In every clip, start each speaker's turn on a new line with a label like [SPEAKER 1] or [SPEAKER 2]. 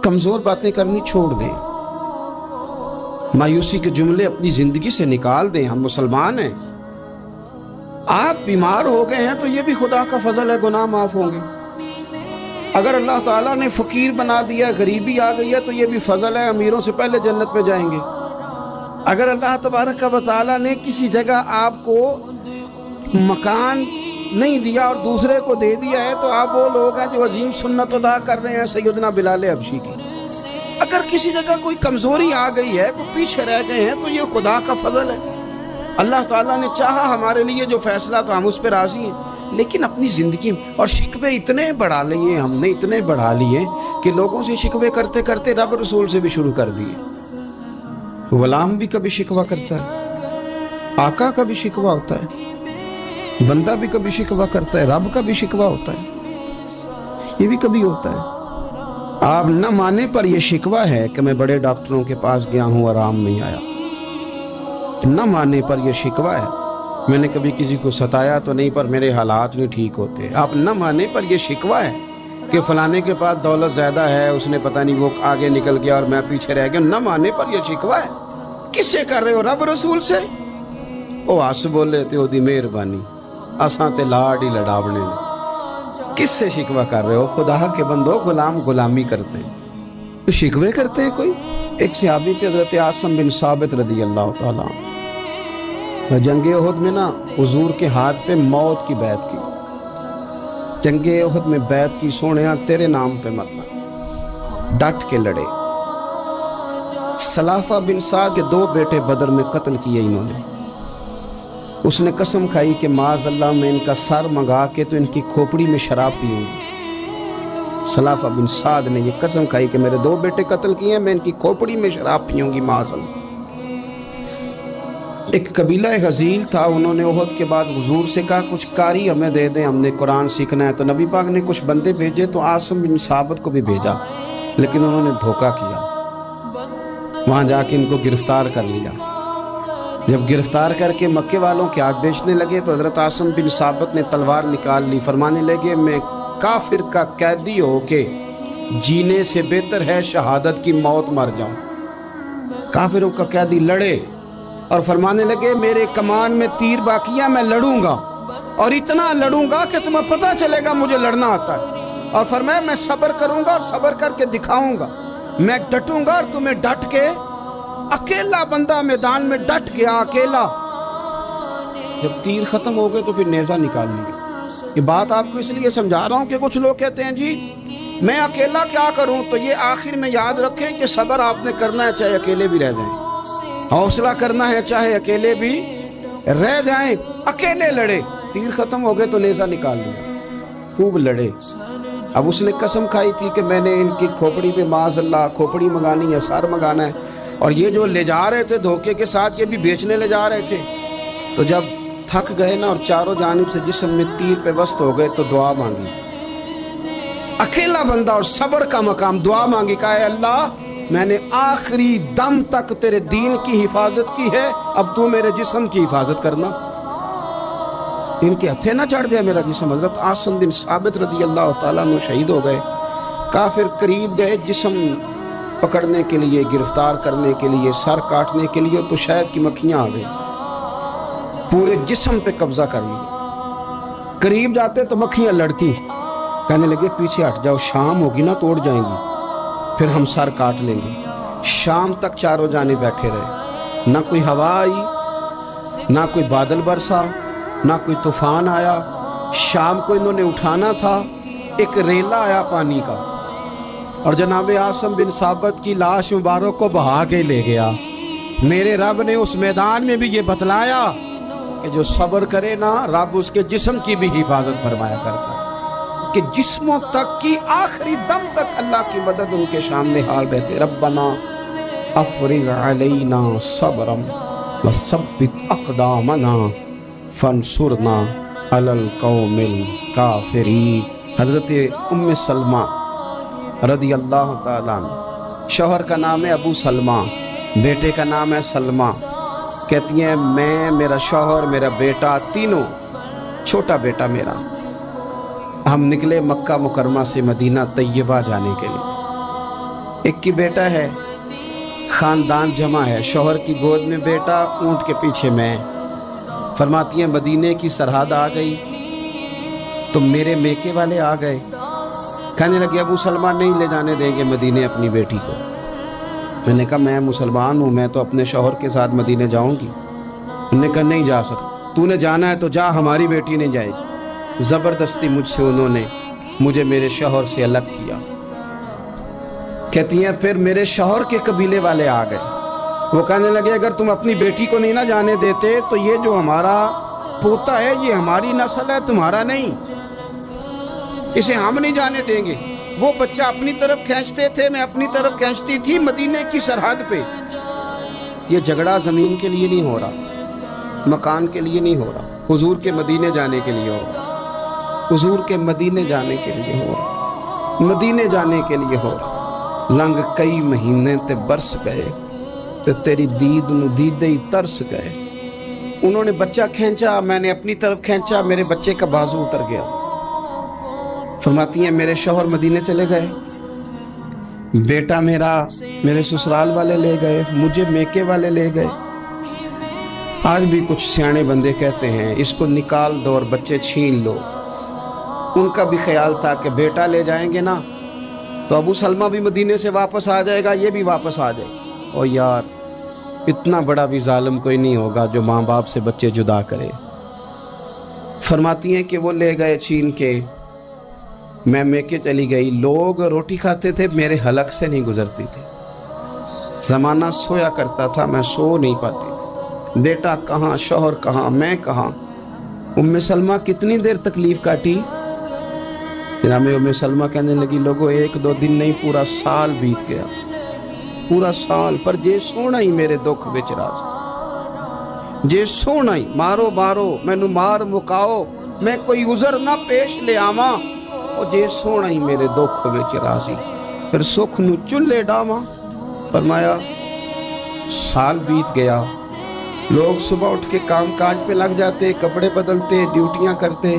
[SPEAKER 1] کمزور باتیں کرنی چھوڑ دیں، مایوسی کے جملے اپنی زندگی سے نکال دیں. ہم مسلمان ہیں. آپ بیمار ہو گئے ہیں تو یہ بھی خدا کا فضل ہے، گناہ معاف ہوں گے. اگر اللہ تعالیٰ نے فقیر بنا دیا، غریبی آ گئی ہے تو یہ بھی فضل ہے، امیروں سے پہلے جنت میں جائیں گے. اگر اللہ تبارک و تعالیٰ نے کسی جگہ آپ کو مکان نہیں دیا اور دوسرے کو دے دیا ہے تو آپ وہ لوگ ہیں جو عظیم سنت ادا کر رہے ہیں سیدنا بلال حبشی کی. اگر کسی جگہ کوئی کمزوری آ گئی ہے، کوئی پیچھے رہ گئے ہیں تو یہ خدا کا فضل ہے. اللہ تعالیٰ نے چاہا ہمارے لیے جو فیصلہ تو ہم اس پہ راضی ہیں. لیکن اپنی زندگی اور شکوے اتنے بڑھا لیے ہم نے، اتنے بڑھا لیے کہ لوگوں سے شکوے کرتے کرتے رب رسول سے بھی شروع کر دیے. غلام بھی کبھی شکوہ کرتا ہے، آقا کا بھی شکوہ ہوتا ہے، بندہ بھی کبھی شکوہ کرتا ہے، رب کا بھی شکوہ ہوتا ہے، یہ بھی کبھی ہوتا ہے. آپ نہ مانے پر یہ شکوہ ہے کہ میں بڑے ڈاکٹروں کے پاس گیا ہوں آرام نہیں آیا. نہ مانے پر یہ شکوہ ہے میں نے کبھی کسی کو ستایا تو نہیں پر میرے حالات نہیں ٹھیک ہوتے. آپ نہ مانے پر یہ شکوہ ہے کہ فلانے کے پاس دولت زیادہ ہے، اس نے پتہ نہیں وہ آگے نکل گیا اور میں پیچھے رہ گیا. نہ مانے پر یہ شکوہ ہے. کس سے کر رہے ہو؟ رب رسول سے. او آس بولے تے او دی مہربانی اساں تے لاڈ ہی لڑاونے نے. کس سے شکوہ کر رہے ہو؟ خدا کے بندو، غلام غلامی کرتے ہیں تو شکوے کرتے ہیں کوئی. ایک صحابی تھے حضرت عاصم بن ثابت رضی اللہ تعالیٰ عنہ. جنگ احد میں نا حضور کے ہاتھ پہ موت کی بیعت کی. جنگ احد میں بیعت کی، سونیا تیرے نام پہ مرنا، ڈٹ کے لڑے. سلافہ بن سعد کے 2 بیٹے بدر میں قتل کیے انہوں نے. اس نے قسم کھائی کہ معاذ اللہ میں ان کا سر منگا کے تو ان کی کھوپڑی میں شراب پیوں گی. سلافہ بن سعد نے یہ قسم کھائی کہ میرے 2 بیٹے قتل کیے ہیں، میں ان کی کھوپڑی میں شراب پیوں گی معاذ اللہ. ایک قبیلہ غزیل تھا، انہوں نے احد کے بعد حضور سے کہا کچھ قاری ہمیں دے دیں، ہم نے قرآن سیکھنا ہے. تو نبی پاک نے کچھ بندے بھیجے تو عاصم بن ثابت کو بھی بھیجا، لیکن انہوں نے دھوکہ کیا. وہاں جا کے ان کو گرفتار کر لیا. جب گرفتار کر کے مکے والوں کے ہاتھ بیچنے لگے تو حضرت عاصم بن ثابت نے تلوار نکال لی. فرمانے لگے میں کافر کا قیدی ہو کے جینے سے بہتر ہے شہادت کی موت مر جاؤں. کافروں کا قیدی لڑے اور فرمانے لگے میرے کمان میں تیر باقی ہے، میں لڑوں گا اور اتنا لڑوں گا کہ تمہیں پتہ چلے گا مجھے لڑنا آتا ہے. اور فرمایا میں صبر کروں گا اور صبر کر کے دکھاؤں گا. میں ڈٹوں گا اور تمہیں ڈٹ کے، اکیلا بندہ میدان میں ڈٹ گیا اکیلا. جب تیر ختم ہو گئے تو پھر نیزہ نکال لیا. یہ بات آپ کو اس لیے سمجھا رہا ہوں کہ کچھ لوگ کہتے ہیں جی میں اکیلا کیا کروں. تو یہ آخر میں یاد رکھیں کہ صبر آپ نے کرنا ہے چاہے اکیلے بھی رہ جائیں، حوصلہ کرنا ہے چاہے اکیلے بھی رہ جائیں. اکیلے لڑے، تیر ختم ہو گئے تو نیزہ نکال لیا، خوب لڑے. اب اس نے قسم کھائی تھی کہ میں نے ان کی کھوپڑی پہ معاذ اللہ کھوپڑی منگانی ہے، سر منگانا ہے. اور یہ جو لے جا رہے تھے دھوکے کے ساتھ یہ بھی بیچنے لے جا رہے تھے. تو جب تھک گئے نا اور چاروں جانب سے جسم میں تیر پہ وسط ہو گئے تو دعا مانگی. اکیلا بندہ اور صبر کا مقام، دعا مانگی، کہا اے اللہ میں نے آخری دم تک تیرے دین کی حفاظت کی ہے، اب تو میرے جسم کی حفاظت کرنا. ان کے ہتھے نہ چڑھ جائے میرا جسم. حضرت عاصم بن ثابت رضی اللہ تعالیٰ عنہ شہید ہو گئے. کافر قریب گئے جسم پکڑنے کے لیے، گرفتار کرنے کے لیے، سر کاٹنے کے لیے، تو شہد کی مکھیاں آ گئی، پورے جسم پہ قبضہ کر لیا. قریب جاتے تو مکھیاں لڑتی، کہنے لگے پیچھے ہٹ جاؤ، شام ہوگی نا توڑ جائیں گی، پھر ہم سر کاٹ لیں گے. شام تک چاروں جانب بیٹھے رہے، نہ کوئی ہوا آئی، نہ کوئی بادل برسا، نہ کوئی طوفان آیا. شام کو انہوں نے اٹھانا تھا، ایک ریلا آیا پانی کا اور جناب عاصم بن ثابت کی لاش مبارک کو بہا کے لے گیا. میرے رب نے اس میدان میں بھی یہ بتلایا کہ جو صبر کرے نا رب اس کے جسم کی بھی حفاظت فرمایا کرتا ہے، کہ جسموں تک کی آخری دم تک اللہ کی مدد ان کے سامنے حال رہتے. ربنا افرغ علینا صبرا وثبت اقدامنا فانصرنا علی القوم الکافرین. حضرت ام سلمہ رضی اللہ تعالیٰ عنہ، شوہر کا نام ہے ابو سلمہ، بیٹے کا نام ہے سلمہ. کہتی ہیں میں، میرا شوہر، میرا بیٹا، تینوں، چھوٹا بیٹا میرا، ہم نکلے مکہ مکرمہ سے مدینہ طیبہ جانے کے لیے. ایک کی بیٹا ہے، خاندان جمع ہے، شوہر کی گود میں بیٹا، اونٹ کے پیچھے میں۔ فرماتی ہیں مدینے کی سرحد آ گئی تو میرے میکے والے آ گئے، کہنے لگے ابو سلمہ نہیں لے جانے دیں گے مدینے اپنی بیٹی کو۔ میں نے کہا میں مسلمان ہوں، میں تو اپنے شوہر کے ساتھ مدینے جاؤں گی۔ انہوں نے کہا نہیں جا سکتا، تو نے جانا ہے تو جا، ہماری بیٹی نہیں جائے گی۔ زبردستی مجھ سے انہوں نے مجھے میرے شوہر سے الگ کیا۔ کہتی ہیں پھر میرے شوہر کے قبیلے والے آ گئے، وہ کہنے لگے اگر تم اپنی بیٹی کو نہیں نہ جانے دیتے تو یہ جو ہمارا پوتا ہے یہ ہماری نسل ہے، تمہارا نہیں، اسے ہم نہیں جانے دیں گے۔ وہ بچہ اپنی طرف کھینچتے تھے، میں اپنی طرف کھینچتی تھی، مدینے کی سرحد پہ۔ یہ جھگڑا زمین کے لیے نہیں ہو رہا، مکان کے لیے نہیں ہو رہا، حضور کے مدینے جانے کے لیے ہو رہا، حضور کے مدینے جانے کے لیے ہو رہا، مدینے جانے کے لیے ہو رہا۔ لنگ کئی مہینے تے برس گئے تے تیری دید نو دیدے ہی ترس گئے۔ انہوں نے بچہ کھینچا، میں نے اپنی طرف کھینچا، میرے بچے کا بازو اتر گیا۔ فرماتی ہیں میرے شوہر مدینے چلے گئے، بیٹا میرا میرے سسرال والے لے گئے، مجھے میکے والے لے گئے۔ آج بھی کچھ سیانے بندے کہتے ہیں اس کو نکال دو اور بچے چھین لو۔ ان کا بھی خیال تھا کہ بیٹا لے جائیں گے نا تو ابو سلمہ بھی مدینے سے واپس آ جائے گا، یہ بھی واپس آ جائے گا۔ اور یار اتنا بڑا بھی ظالم کوئی نہیں ہوگا جو ماں باپ سے بچے جدا کرے۔ فرماتی ہیں کہ وہ لے گئے چھین کے، میں میکے چلی گئی۔ لوگ روٹی کھاتے تھے، میرے حلق سے نہیں گزرتی تھی۔ زمانہ سویا کرتا تھا، میں سو نہیں پاتی تھی۔ بیٹا کہاں، شوہر کہاں، میں کہاں۔ ام سلمہ کتنی دیر تکلیف کاٹی؟ جناب ام سلمہ کہنے لگی لوگوں ایک دو دن نہیں پورا سال بیت گیا، پورا سال، پر جے سونا ہی میرے دکھ وچ راز، جے سونا ہی مارو مارو مینو مار مکاؤ، میں کوئی عذر نہ پیش لے آواں، اور جے سونا ہی میرے دکھ وچ رازی، پھر سکھ نو چلے ڈاواں۔ فرمایا سال بیت گیا، لوگ صبح اٹھ کے کام کاج پہ لگ جاتے، کپڑے بدلتے، ڈیوٹیاں کرتے،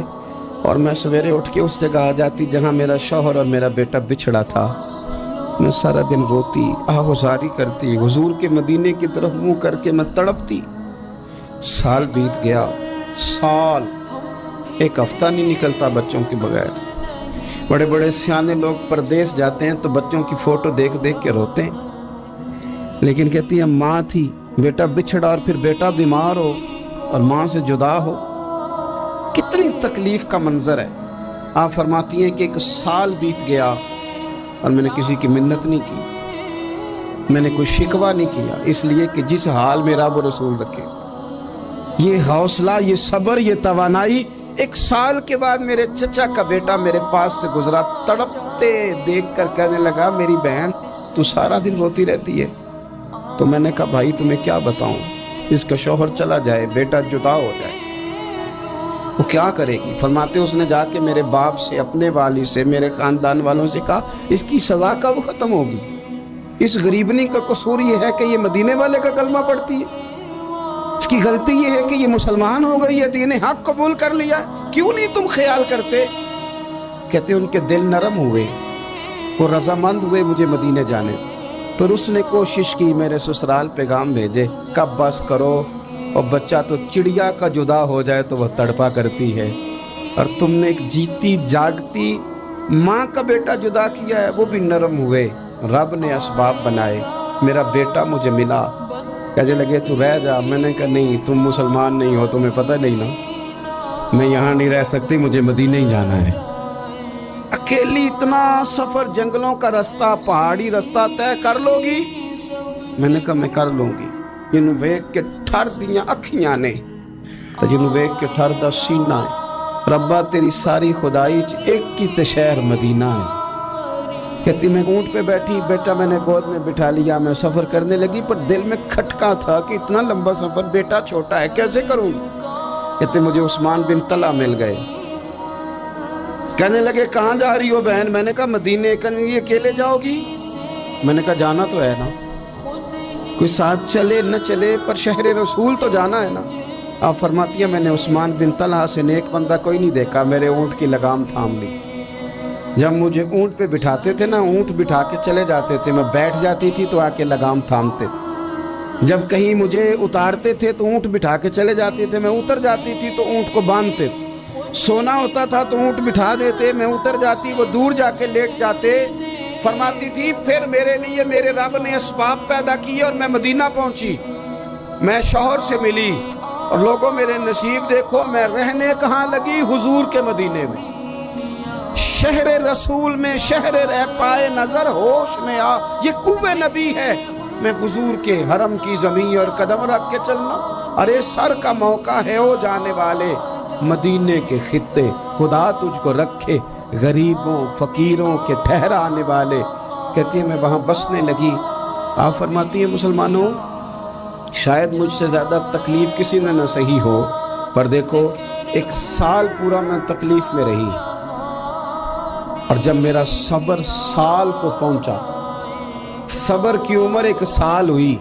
[SPEAKER 1] اور میں سویرے اٹھ کے اس جگہ آ جاتی جہاں میرا شوہر اور میرا بیٹا بچھڑا تھا۔ میں سارا دن روتی، آہوزاری کرتی، حضور کے مدینے کی طرف منہ کر کے میں تڑپتی۔ سال بیت گیا، سال، ایک ہفتہ نہیں نکلتا بچوں کے بغیر۔ بڑے بڑے سیانے لوگ پردیس جاتے ہیں تو بچوں کی فوٹو دیکھ دیکھ کے روتے ہیں، لیکن کہتی ہیں ماں تھی، بیٹا بچھڑا اور پھر بیٹا بیمار ہو اور ماں سے جدا ہو، کتنی تکلیف کا منظر ہے۔ آپ فرماتی ہیں کہ ایک سال بیت گیا اور میں نے کسی کی منت نہیں کی، میں نے کوئی شکوہ نہیں کیا، اس لیے کہ جس حال میں رب رسول رکھے۔ یہ حوصلہ، یہ صبر، یہ توانائی ایک سال کے بعد میرے چچا کا بیٹا میرے پاس سے گزرا، تڑپتے دیکھ کر کہنے لگا میری بہن تو سارا دن روتی رہتی ہے۔ تو میں نے کہا بھائی تمہیں کیا بتاؤں، اس کا شوہر چلا جائے، بیٹا جدا ہو جائے، وہ کیا کرے گی؟ فرماتے اس نے جا کے میرے باپ سے، اپنے والد سے، میرے خاندان والوں سے کہا اس کی سزا کب ختم ہوگی؟ اس غریبنی کا قصور یہ ہے کہ یہ مدینے والے کا کلمہ پڑھتی ہے، اس کی غلطی یہ ہے کہ یہ مسلمان ہو گئی ہے، دین حق قبول کر لیا، کیوں نہیں تم خیال کرتے؟ کہتے ان کے دل نرم ہوئے، وہ رضامند ہوئے مجھے مدینے جانے، پھر اس نے کوشش کی میرے سسرال پیغام بھیجے، کب بس کرو، اور بچہ تو چڑیا کا جدا ہو جائے تو وہ تڑپا کرتی ہے، اور تم نے ایک جیتی جاگتی ماں کا بیٹا جدا کیا ہے۔ وہ بھی نرم ہوئے، رب نے اسباب بنائے، میرا بیٹا مجھے ملا۔ کہنے لگے تو رہ جا، میں نے کہا نہیں، تم مسلمان نہیں ہو، تمہیں پتہ نہیں نا، میں یہاں نہیں رہ سکتی، مجھے مدینے ہی جانا ہے۔ اکیلی اتنا سفر، جنگلوں کا رستہ، پہاڑی رستہ طے کر لو گی؟ میں نے کہا میں کر لوں گی۔ جنہوں ویک کے ٹھر دیاں اکھیاں نے تو جنہوں ویک کے ٹھر دا سینہ ہے، ربا تیری ساری خدائی ایک کی تے شہر مدینہ ہے۔ کہتی میں اونٹ پہ بیٹھی، بیٹا میں نے گود میں بٹھا لیا، میں سفر کرنے لگی، پر دل میں کھٹکا تھا کہ اتنا لمبا سفر، بیٹا چھوٹا ہے، کیسے کروں گی؟ کہتے مجھے عثمان بن طلحہ مل گئے، کہنے لگے کہاں جا رہی ہو بہن؟ میں نے کہا مدینے۔ کہنے یہ اکیلے جاؤ گی؟ میں نے کہا جانا تو ہے نا، کوئی ساتھ چلے نہ چلے پر شہر رسول تو جانا ہے نا۔ آپ فرماتی ہیں میں نے عثمان بن طلحہ سے نیک بندہ کوئی نہیں دیکھا، میرے اونٹ کی لگام تھام لی، جب مجھے اونٹ پہ بٹھاتے تھے نا، اونٹ بٹھا کے چلے جاتے تھے، میں بیٹھ جاتی تھی تو آ کے لگام تھامتے تھے۔ جب کہیں مجھے اتارتے تھے تو اونٹ بٹھا کے چلے جاتے تھے، میں اتر جاتی تھی تو اونٹ کو باندھتے تھے۔ سونا ہوتا تھا تو اونٹ بٹھا دیتے، میں اتر جاتی، وہ دور جا کے لیٹ جاتے۔ فرماتی تھی پھر میرے لیے میرے رب نے اسباب پیدا کیے اور میں مدینہ پہنچی، میں شوہر سے ملی، اور لوگوں میرے نصیب دیکھو، میں رہنے کہاں لگی؟ حضور کے مدینے میں، شہر رسول میں، شہر رہ پائے نظر ہوش میں آ، یہ کوہ نبی ہے۔ میں حضور کے حرم کی زمین اور قدم رکھ کے چلنا، ارے سر کا موقع ہے او جانے والے، مدینے کے خطے خدا تجھ کو رکھے، غریبوں فقیروں کے ٹھہرانے والے۔ کہتی ہے میں وہاں بسنے لگی۔ آپ فرماتی ہیں مسلمانوں، شاید مجھ سے زیادہ تکلیف کسی نے نہ سہی ہو، پر دیکھو 1 سال پورا میں تکلیف میں رہی، اور جب میرا صبر سال کو پہنچا، صبر کی عمر 1 سال ہوئی،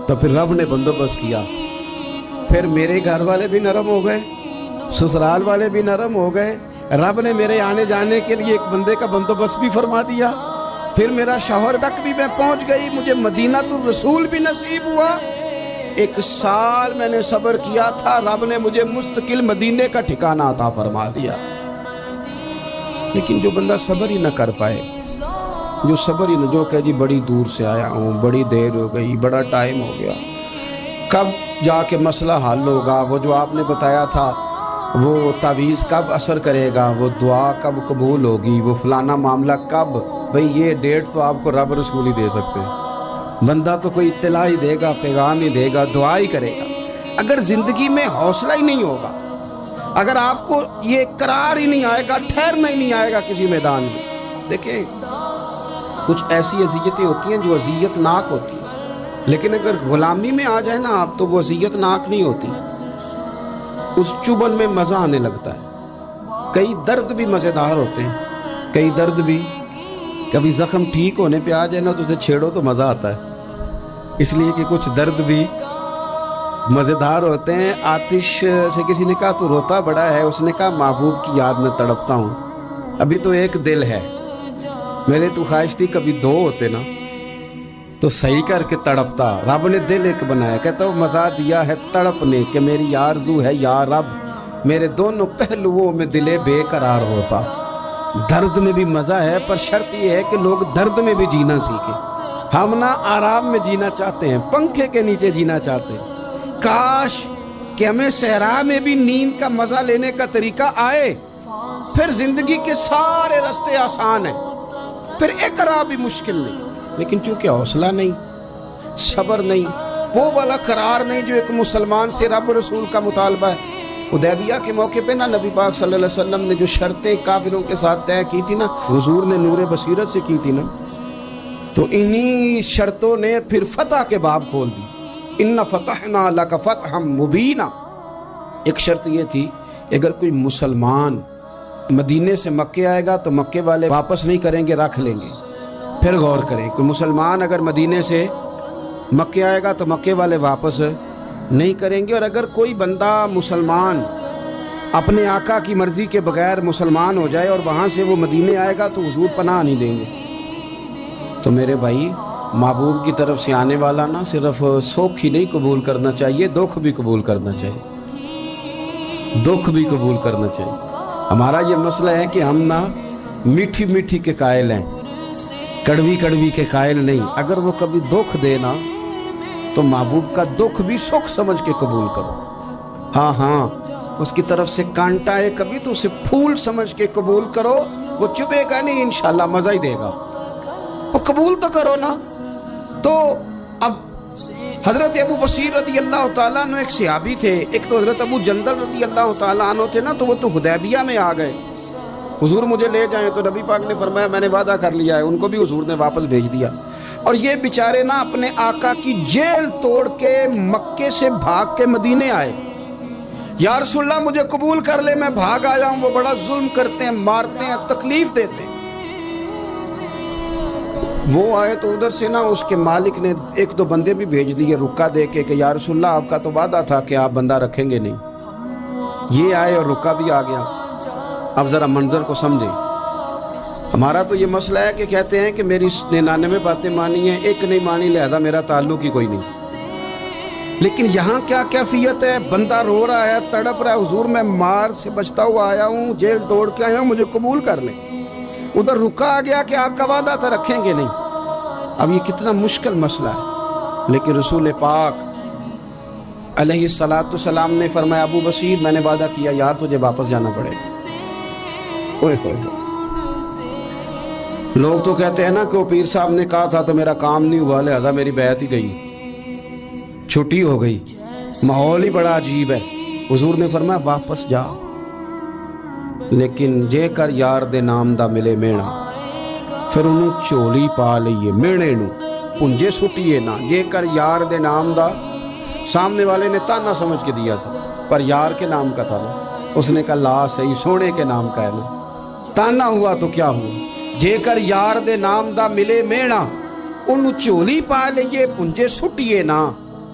[SPEAKER 1] تو پھر رب نے بندوبست کیا۔ پھر میرے گھر والے بھی نرم ہو گئے، سسرال والے بھی نرم ہو گئے، رب نے میرے آنے جانے کے لیے ایک بندے کا بندوبست بھی فرما دیا۔ پھر میرا شوہر تک بھی میں پہنچ گئی، مجھے مدینہ الرسول بھی نصیب ہوا۔ 1 سال میں نے صبر کیا تھا، رب نے مجھے مستقل مدینے کا ٹھکانہ عطا فرما دیا۔ لیکن جو بندہ صبر ہی نہ کر پائے، جو صبر ہی نہ، جو کہ جی بڑی دور سے آیا ہوں، بڑی دیر ہو گئی، بڑا ٹائم ہو گیا، کب جا کے مسئلہ حل ہوگا؟ وہ جو آپ نے بتایا تھا وہ تعویذ کب اثر کرے گا، وہ دعا کب قبول ہوگی، وہ فلانا معاملہ کب؟ بھئی یہ ڈیٹ تو آپ کو رب رسول ہی دے سکتے ہیں، بندہ تو کوئی اطلاع ہی دے گا، پیغام ہی دے گا، دعا ہی کرے گا۔ اگر زندگی میں حوصلہ ہی نہیں ہوگا، اگر آپ کو یہ قرار ہی نہیں آئے گا، ٹھہرنا ہی نہیں آئے گا کسی میدان میں، دیکھیں کچھ ایسی اذیتیں ہوتی ہیں جو اذیت ناک ہوتی ہیں، لیکن اگر غلامی میں آ جائے نا آپ تو وہ اذیت ناک نہیں ہوتی، اس چبن میں مزہ آنے لگتا ہے۔ کئی درد بھی مزیدار ہوتے ہیں، کئی درد بھی، کبھی زخم ٹھیک ہونے پہ آ جائے نا تو اسے چھیڑو تو مزہ آتا ہے، اس لیے کہ کچھ درد بھی مزیدار ہوتے ہیں۔ آتش سے کسی نے کہا تو روتا بڑا ہے، اس نے کہا محبوب کی یاد میں تڑپتا ہوں، ابھی تو ایک دل ہے، میرے تو خواہش تھی کبھی 2 ہوتے نا تو صحیح کر کے تڑپتا۔ رب نے دل ایک بنایا، کہتا وہ مزہ دیا ہے تڑپنے کہ میری آرزو ہے یا رب میرے دونوں پہلوؤں میں دل بے قرار ہوتا۔ درد میں بھی مزہ ہے، پر شرط یہ ہے کہ لوگ درد میں بھی جینا سیکھیں۔ ہم نہ آرام میں جینا چاہتے ہیں، پنکھے کے نیچے جینا چاہتے ہیں، کاش کہ ہمیں صحرا میں بھی نیند کا مزہ لینے کا طریقہ آئے، پھر زندگی کے سارے راستے آسان ہیں، پھر اقرا بھی مشکل نہیں۔ لیکن چونکہ حوصلہ نہیں، صبر نہیں، وہ والا قرار نہیں جو ایک مسلمان سے رب رسول کا مطالبہ ہے۔ حدیبیہ کے موقع پہ نا نبی پاک صلی اللہ علیہ وسلم نے جو شرطیں کافروں کے ساتھ طے کی تھی نا، حضور نے نور بصیرت سے کی تھی نا، تو انہی شرطوں نے پھر فتح کے باب کھول دی۔ ان فتحنا لک فتحا مبینا۔ ایک شرط یہ تھی کہ اگر کوئی مسلمان مدینے سے مکے آئے گا تو مکے والے واپس نہیں کریں گے، رکھ لیں گے۔ پھر غور کریں، کوئی مسلمان اگر مدینے سے مکے آئے گا تو مکے والے واپس نہیں کریں گے، اور اگر کوئی بندہ مسلمان اپنے آقا کی مرضی کے بغیر مسلمان ہو جائے اور وہاں سے وہ مدینے آئے گا تو حضور پناہ نہیں دیں گے۔ تو میرے بھائی، محبوب کی طرف سے آنے والا نہ صرف سوکھ ہی نہیں قبول کرنا چاہیے، دکھ بھی قبول کرنا چاہیے، دکھ بھی قبول کرنا چاہیے۔ ہمارا یہ مسئلہ ہے کہ ہم نہ میٹھی میٹھی کے قائل ہیں، کڑوی کڑوی کے قائل نہیں۔ اگر وہ کبھی دکھ دے نا تو محبوب کا دکھ بھی سکھ سمجھ کے قبول کرو۔ ہاں اس کی طرف سے کانٹا ہے کبھی تو اسے پھول سمجھ کے قبول کرو، وہ چبھے گا نہیں، انشاءاللہ مزہ ہی دے گا، وہ قبول تو کرو نا۔ تو اب حضرت ابو بصیر رضی اللہ تعالیٰ عنہ ایک صحابی تھے، ایک تو حضرت ابو جندل رضی اللہ تعالیٰ عنہ تھے نا، تو وہ تو حدیبیہ میں آ گئے، حضور مجھے لے جائیں، تو نبی پاک نے فرمایا میں نے وعدہ کر لیا ہے، ان کو بھی حضور نے واپس بھیج دیا۔ اور یہ بیچارے نا اپنے آقا کی جیل توڑ کے مکے سے بھاگ کے مدینے آئے، یا رسول اللہ مجھے قبول کر لے، میں بھاگ آیا ہوں، وہ بڑا ظلم کرتے ہیں، مارتے ہیں، تکلیف دیتے ہیں۔ وہ آئے تو ادھر سے نا اس کے مالک نے 1-2 بندے بھی بھیج دیے رکا دے کے کہ یا رسول اللہ آپ کا تو وعدہ تھا کہ آپ بندہ رکھیں گے نہیں۔ یہ آئے اور رکا بھی آ گیا۔ اب ذرا منظر کو سمجھیں، ہمارا تو یہ مسئلہ ہے کہ کہتے ہیں کہ میری 99 باتیں مانی ہیں، ایک نہیں مانی، لہذا میرا تعلق ہی کوئی نہیں۔ لیکن یہاں کیا کیفیت ہے؟ بندہ رو رہا ہے، تڑپ رہا ہے، حضور میں مار سے بچتا ہوا آیا ہوں، جیل توڑ کے آیا ہوں، مجھے قبول کر لیں۔ ادھر رکا آ گیا کہ آپ کا وعدہ تھا رکھیں گے نہیں۔ اب یہ کتنا مشکل مسئلہ ہے، لیکن رسول پاک علیہ السلام نے فرمایا ابو بصیر میں نے وعدہ کیا یار تجھے واپس جانا پڑے گا۔ اوئے ہوئے ہوئے، لوگ تو کہتے ہیں نا کہ وہ پیر صاحب نے کہا تھا تو میرا کام نہیں ہوا لہذا میری بیعت ہی گئی، چھٹی ہو گئی، ماحول ہی بڑا عجیب ہے۔ حضور نے فرمایا واپس جا، لیکن جے کر یار دے نام دا ملے مینا، پھر انہوں چولی پا لئیے مینے نو پنجے سٹیے نا۔ جے کر یار دے نام دا، سامنے والے نے تانا سمجھ کے دیا تھا پر یار کے نام کا تھا نا، اس نے کہا لا صحیح سونے کے نام کا ہے نا، تانا ہوا تو کیا ہوا۔ جے کر یار دے نام دا ملے مینا، انہوں چولی پا لئیے پنجے سٹیے نا،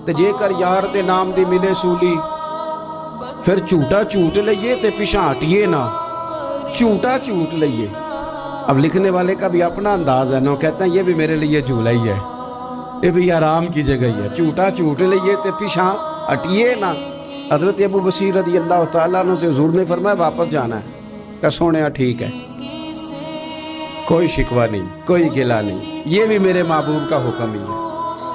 [SPEAKER 1] تے جے کر یار دے نام دی ملے سولی، پھر چوٹا چوٹ لئیے تے پیشاں ہٹیے نا، چوٹا چوٹ لئیے۔ اب لکھنے والے کا بھی اپنا انداز ہے نا، کہتے ہیں یہ بھی میرے لیے جھولا ہی ہے، یہ بھی آرام کی جگہ ہی ہے، چوٹا چوٹ لئیے تے پیشاں ہٹیے نا۔ حضرت ابو بصیر رضی اللہ تعالیٰ عنہ سے حضور نے فرمایا واپس جانا ہے، کہ سونے ٹھیک ہے، کوئی شکوہ نہیں، کوئی گلہ نہیں، یہ بھی میرے محبوب کا حکم ہی ہے۔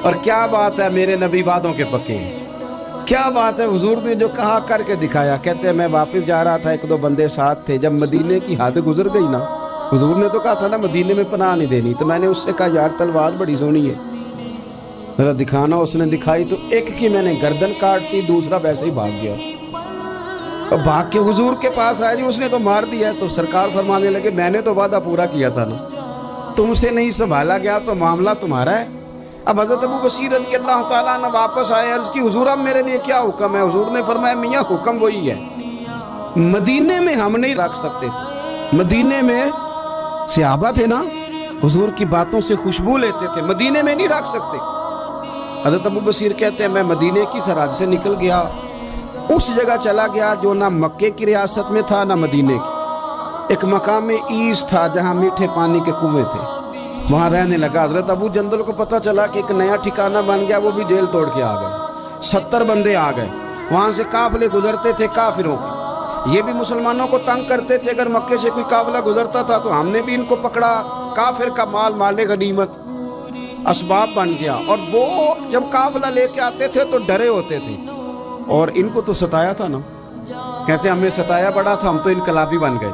[SPEAKER 1] اور کیا بات ہے، میرے نبی وعدوں کے پکے ہیں، کیا بات ہے، حضور نے جو کہا کر کے دکھایا۔ کہتے ہیں میں واپس جا رہا تھا، ایک دو بندے ساتھ تھے، جب مدینے کی حد گزر گئی نا، حضور نے تو کہا تھا نا مدینے میں پناہ نہیں دینی، تو میں نے اس سے کہا یار تلوار بڑی سونی ہے ذرا دکھانا، اس نے دکھائی تو ایک کی میں نے گردن کاٹ دی، دوسرا ویسے ہی بھاگ گیا، اور بھاگ کے حضور کے پاس آیا، جی اس نے تو مار دیا ہے۔ تو سرکار فرمانے لگے میں نے تو وعدہ پورا کیا تھا نا، تم سے نہیں سنبھالا گیا تو معاملہ تمہارا ہے۔ اب حضرت ابو بصیر رضی اللہ تعالیٰ عنہ واپس آئے، عرض کی حضور اب میرے لیے کیا حکم ہے؟ حضور نے فرمایا میاں حکم وہی ہے، مدینے میں ہم نہیں رکھ سکتے تھے، مدینے میں صحابہ تھے نا، حضور کی باتوں سے خوشبو لیتے تھے، مدینے میں نہیں رکھ سکتے۔ حضرت ابو بصیر کہتے ہیں میں مدینے کی سرحد سے نکل گیا، اس جگہ چلا گیا جو نہ مکے کی ریاست میں تھا نہ مدینے کی، ایک مقام ایس تھا جہاں میٹھے پانی کے کنویں تھے، وہاں رہنے لگا۔ حضرت ابو جندل کو پتہ چلا کہ ایک نیا ٹھکانہ بن گیا، وہ بھی جیل توڑ کے آ گئے، 70 بندے آ گئے، وہاں سے قافلے گزرتے تھے کافروں کے، یہ بھی مسلمانوں کو تنگ کرتے تھے، اگر مکے سے کوئی قافلہ گزرتا تھا تو ہم نے بھی ان کو پکڑا، کافر کا مال مال غنیمت اسباب بن گیا۔ اور وہ جب قافلہ لے کے آتے تھے تو ڈرے ہوتے تھے، اور ان کو تو ستایا تھا نا، کہتے ہمیں ستایا بڑا تھا، ہم تو انقلابی بن گئے،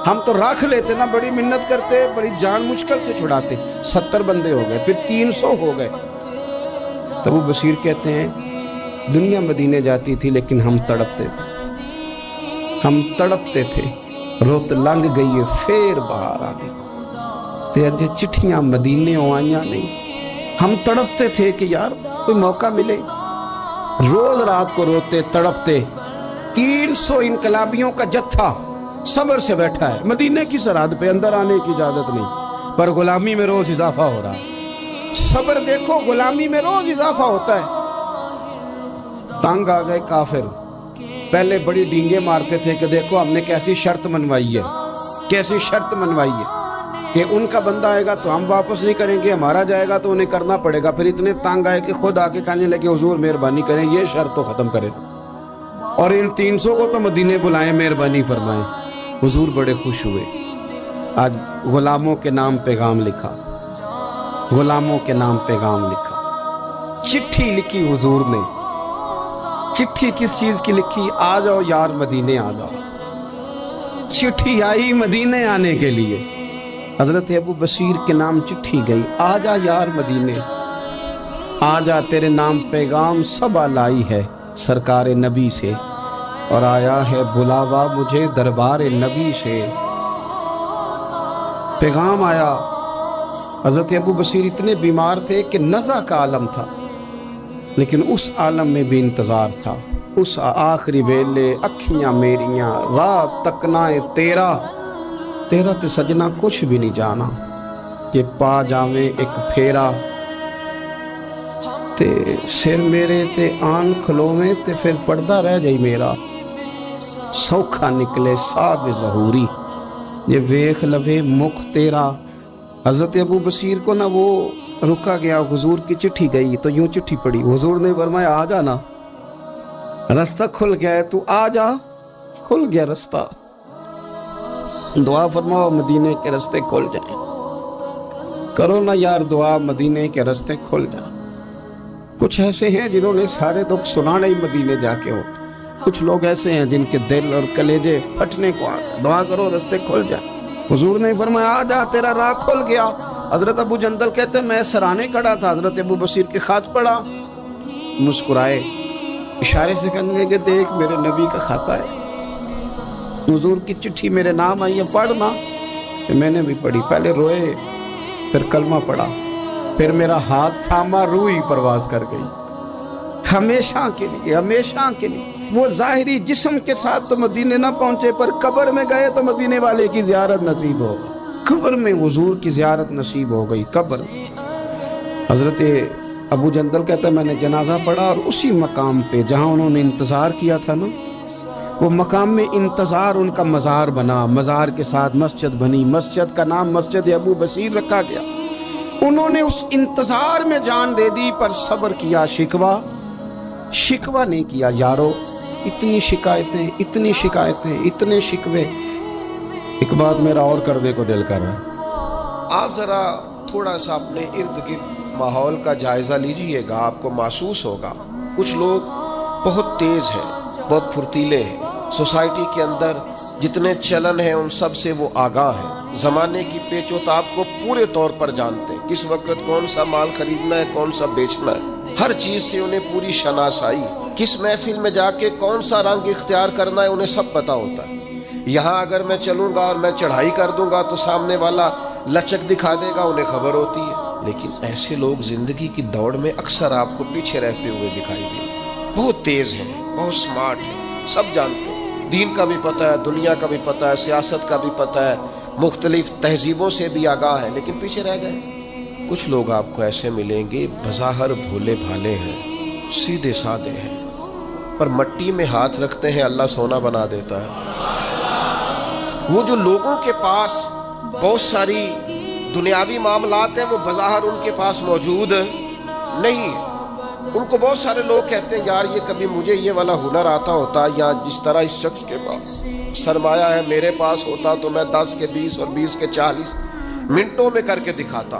[SPEAKER 1] ہم تو رکھ لیتے نا، بڑی منت کرتے، بڑی جان مشکل سے چھڑاتے، 70 بندے ہو گئے، پھر 300 ہو گئے۔ تب وہ بصیر کہتے ہیں دنیا مدینے جاتی تھی لیکن ہم تڑپتے تھے، ہم تڑپتے تھے، روت لنگ گئی ہے پھر باہر آتی، تے اجے چٹھیاں مدینے آئیاں نہیں، ہم تڑپتے تھے کہ یار کوئی موقع ملے، روز رات کو روتے تڑپتے۔ 300 انقلابیوں کا جتھا صبر سے بیٹھا ہے مدینے کی سرحد پہ، اندر آنے کی اجازت نہیں، پر غلامی میں روز اضافہ ہو رہا ہے۔ صبر دیکھو، غلامی میں روز اضافہ ہوتا ہے۔ تنگ آ گئے کافر، پہلے بڑی ڈینگیں مارتے تھے کہ دیکھو ہم نے کیسی شرط منوائی ہے، کیسی شرط منوائی ہے کہ ان کا بندہ آئے گا تو ہم واپس نہیں کریں گے، ہمارا جائے گا تو انہیں کرنا پڑے گا۔ پھر اتنے تنگ آئے کہ خود آ کے کہنے لگے حضور مہربانی کریں یہ شرط تو ختم کریں، اور ان 300 کو تو مدینے بلائیں، مہربانی فرمائیں۔ حضور بڑے خوش ہوئے، آج غلاموں کے نام پیغام لکھا، غلاموں کے نام پیغام لکھا، چٹھی لکھی حضور نے۔ چٹھی کس چیز کی لکھی؟ آ جاؤ یار مدینے آ جاؤ، چٹھی آئی مدینے آنے کے لیے، حضرت ابو بصیر کے نام چٹھی گئی، آ جا یار مدینے، آ جا تیرے نام پیغام سب لائی ہے سرکار نبی سے، اور آیا ہے بلاوا مجھے دربار نبی سے۔ پیغام آیا، حضرت ابو بصیر اتنے بیمار تھے کہ نزع کا عالم تھا، لیکن اس عالم میں بھی انتظار تھا۔ اس آخری ویلے اکھیاں میریاں رات تکنائے تیرا، تیرا تے سجنا کچھ بھی نہیں جانا، جے پا جاویں ایک پھیرا، تے سر میرے تے آن کھلویں تے پھر پردہ رہ جائی میرا، سوکھا نکلے صاحب ظہوری، یہ ویخ لوے مکھ تیرا. حضرت ابو بصیر کو نہ وہ رکا گیا, حضور کی چٹھی گئی تو یوں چٹھی پڑی, حضور نے فرمایا آ جانا, رستہ کھل گیا ہے, تو آ جا, کھل گیا رستہ. دعا فرماؤ مدینے کے رستے کھل جائیں, کرو نا یار دعا مدینے کے رستے کھل جائیں. کچھ ایسے ہیں جنہوں نے سارے دکھ سنانے ہی مدینے جا کے ہوتے, کچھ لوگ ایسے ہیں جن کے دل اور کلیجے پھٹنے کو آتے. دعا کرو رستے کھل جائیں. حضور نے فرمایا آ جا, تیرا راہ کھل گیا. حضرت ابو جندل کہتے ہیں میں سرانے کھڑا تھا, حضرت ابو بصیر کے خط پڑھا, مسکرائے, اشارے سے کہنے لگے کہ دیکھ میرے نبی کا خط ہے, حضور کی چٹھی میرے نام آئی ہے, پڑھنا. کہ میں نے بھی پڑھی, پہلے روئے, پھر کلمہ پڑھا, پھر میرا ہاتھ تھاما, روح ہی پرواز کر گئی. ہمیشہ کے لیے, ہمیشہ کے لیے. وہ ظاہری جسم کے ساتھ تو مدینے نہ پہنچے, پر قبر میں گئے تو مدینے والے کی زیارت نصیب ہو گئی. قبر میں حضور کی زیارت نصیب ہو گئی. قبر حضرت ابو جندل کہتا ہے میں نے جنازہ پڑھا, اور اسی مقام پہ جہاں انہوں نے انتظار کیا تھا نا, وہ مقام میں انتظار ان کا مزار بنا, مزار کے ساتھ مسجد بنی, مسجد کا نام مسجد ابو بصیر رکھا گیا. انہوں نے اس انتظار میں جان دے دی, پر صبر کیا, شکوہ نہیں کیا. یارو اتنی شکایتیں, اتنی شکایتیں, اتنے شکوے. ایک بات میرا اور کرنے کو دل کر رہا ہے, آپ ذرا تھوڑا سا اپنے ارد گرد ماحول کا جائزہ لیجئے گا, آپ کو محسوس ہوگا کچھ لوگ بہت تیز ہیں, بہت پھرتیلے ہیں. سوسائٹی کے اندر جتنے چلن ہیں ان سب سے وہ آگاہ ہیں, زمانے کی پیچ و تاب کو پورے طور پر جانتے ہیں, کس وقت کون سا مال خریدنا ہے, کون سا بیچنا ہے, ہر چیز سے انہیں پوری شناسائی, کس محفل میں جا کے کون سا رنگ اختیار کرنا ہے انہیں سب پتا ہوتا ہے. یہاں اگر میں چلوں گا اور میں چڑھائی کر دوں گا تو سامنے والا لچک دکھا دے گا, انہیں خبر ہوتی ہے. لیکن ایسے لوگ زندگی کی دوڑ میں اکثر آپ کو پیچھے رہتے ہوئے دکھائی دیں گے. بہت تیز ہیں, بہت سمارٹ ہیں, سب جانتے ہیں, دین کا بھی پتہ ہے, دنیا کا بھی پتہ ہے, سیاست کا بھی پتہ ہے, مختلف تہذیبوں سے بھی آگاہ ہے, لیکن پیچھے رہ گئے. کچھ لوگ آپ کو ایسے ملیں گے بظاہر بھولے بھالے ہیں, سیدھے سادے ہیں, پر مٹی میں ہاتھ رکھتے ہیں اللہ سونا بنا دیتا ہے. وہ جو لوگوں کے پاس بہت ساری دنیاوی معاملات ہیں وہ بظاہر ان کے پاس موجود نہیں ہیں. ان کو بہت سارے لوگ کہتے ہیں یار یہ کبھی مجھے یہ والا ہنر آتا ہوتا, یا جس طرح اس شخص کے پاس سرمایہ ہے میرے پاس ہوتا تو میں 10 کے 20 اور 20 کے 40 منٹوں میں کر کے دکھاتا.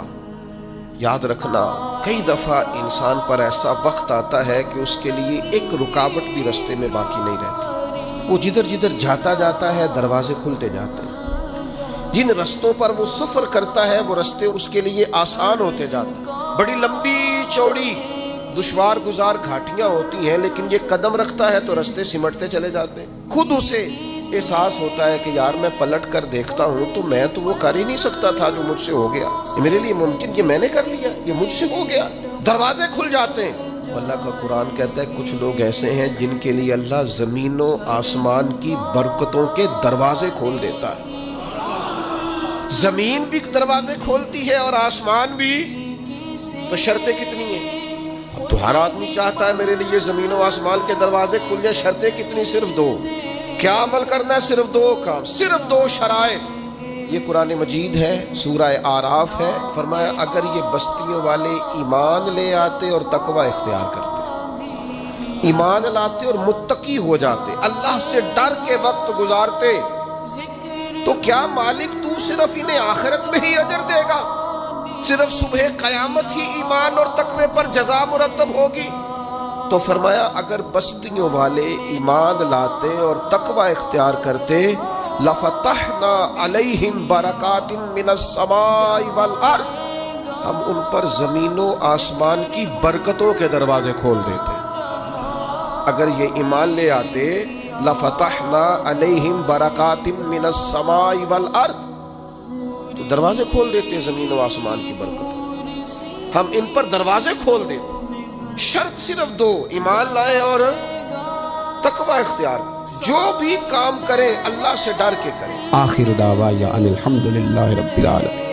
[SPEAKER 1] یاد رکھنا کئی دفعہ انسان پر ایسا وقت آتا ہے کہ اس کے لیے ایک رکاوٹ بھی رستے میں باقی نہیں رہتی. وہ جدھر جدھر جاتا ہے دروازے کھلتے جاتے ہیں. جن رستوں پر وہ سفر کرتا ہے وہ رستے اس کے لیے آسان ہوتے جاتے ہیں. بڑی لمبی چوڑی دشوار گزار گھاٹیاں ہوتی ہیں, لیکن یہ قدم رکھتا ہے تو رستے سمٹتے چلے جاتے ہیں. خود اسے احساس ہوتا ہے کہ یار میں پلٹ کر دیکھتا ہوں تو میں تو وہ کر ہی نہیں سکتا تھا جو مجھ سے ہو گیا, یہ میرے لیے ممکن, یہ میں نے کر لیا, یہ مجھ سے ہو گیا. دروازے کھل جاتے ہیں. اللہ کا قرآن کہتا ہے کچھ لوگ ایسے ہیں جن کے لیے اللہ زمین و آسمان کی برکتوں کے دروازے کھول دیتا ہے. زمین بھی دروازے کھولتی ہے اور آسمان بھی. تو شرطیں کتنی ہیں؟ اب تو ہر آدمی چاہتا ہے میرے لیے زمین و آسمان کے دروازے کھل جائیں. شرطیں کتنی؟ صرف 2. کیا عمل کرنا ہے؟ صرف 2 کام, صرف 2 شرائط. یہ قرآن مجید ہے, سورہ اعراف ہے. فرمایا اگر یہ بستیوں والے ایمان لے آتے اور تقوی اختیار کرتے, ایمان لاتے اور متقی ہو جاتے, اللہ سے ڈر کے وقت گزارتے, تو کیا مالک تو صرف انہیں آخرت میں ہی اجر دے گا؟ صرف صبح قیامت ہی ایمان اور تقوی پر جزا مرتب ہوگی؟ تو فرمایا اگر بستیوں والے ایمان لاتے اور تقوی اختیار کرتے لفتحنا علیہم برکات من السماء والارض, ہم ان پر زمین و آسمان کی برکتوں کے دروازے کھول دیتے. اگر یہ ایمان لے آتے لفتحنا علیہم برکات من السماء والارض, تو دروازے کھول دیتے زمین و آسمان کی برکتوں, ہم ان پر دروازے کھول دیتے. شرط صرف 2, ایمان لائے اور تقوی اختیار. جو بھی کام کرے اللہ سے ڈر کے کرے. آخر دعوانا ان الحمدللہ رب العالمین.